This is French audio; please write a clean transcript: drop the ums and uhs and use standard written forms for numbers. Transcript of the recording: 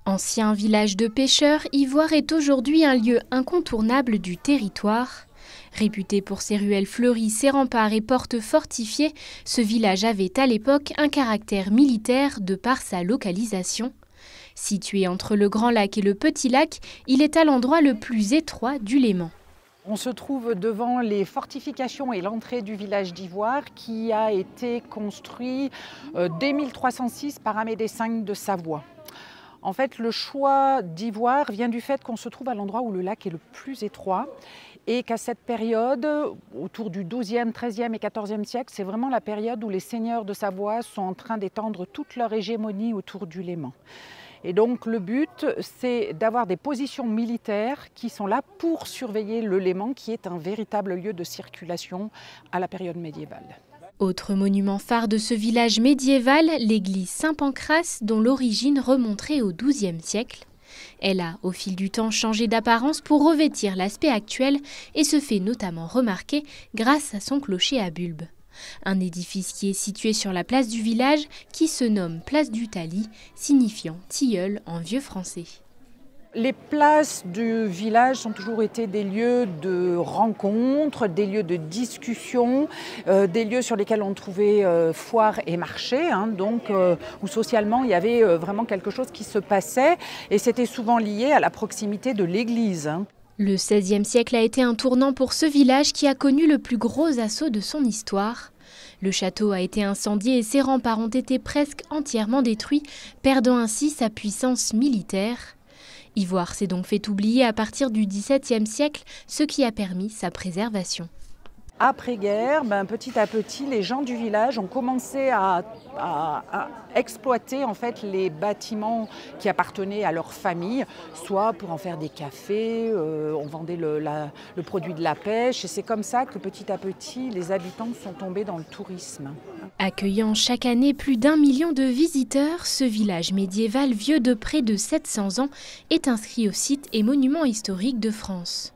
Ancien village de pêcheurs, Ivoire est aujourd'hui un lieu incontournable du territoire. Réputé pour ses ruelles fleuries, ses remparts et portes fortifiées, ce village avait à l'époque un caractère militaire de par sa localisation. Situé entre le Grand Lac et le Petit Lac, il est à l'endroit le plus étroit du Léman. On se trouve devant les fortifications et l'entrée du village d'Ivoire qui a été construit dès 1306 par Amédée V de Savoie. En fait, le choix d'Ivoire vient du fait qu'on se trouve à l'endroit où le lac est le plus étroit et qu'à cette période, autour du XIIe, XIIIe et XIVe siècle, c'est vraiment la période où les seigneurs de Savoie sont en train d'étendre toute leur hégémonie autour du Léman. Et donc le but, c'est d'avoir des positions militaires qui sont là pour surveiller le Léman, qui est un véritable lieu de circulation à la période médiévale. Autre monument phare de ce village médiéval, l'église Saint-Pancrace, dont l'origine remonterait au XIIe siècle. Elle a, au fil du temps, changé d'apparence pour revêtir l'aspect actuel et se fait notamment remarquer grâce à son clocher à bulbe. Un édifice qui est situé sur la place du village, qui se nomme place du Tali, signifiant tilleul en vieux français. Les places du village ont toujours été des lieux de rencontres, des lieux de discussion, des lieux sur lesquels on trouvait foire et marché, où socialement il y avait vraiment quelque chose qui se passait et c'était souvent lié à la proximité de l'église. Le XVIe siècle a été un tournant pour ce village qui a connu le plus gros assaut de son histoire. Le château a été incendié et ses remparts ont été presque entièrement détruits, perdant ainsi sa puissance militaire. Ivoire s'est donc fait oublier à partir du XVIIe siècle, ce qui a permis sa préservation. Après-guerre, petit à petit, les gens du village ont commencé à exploiter en fait les bâtiments qui appartenaient à leur famille, soit pour en faire des cafés, on vendait le produit de la pêche, et c'est comme ça que petit à petit, les habitants sont tombés dans le tourisme. Accueillant chaque année plus d'1 million de visiteurs, ce village médiéval vieux de près de 700 ans est inscrit au site et monument historique de France.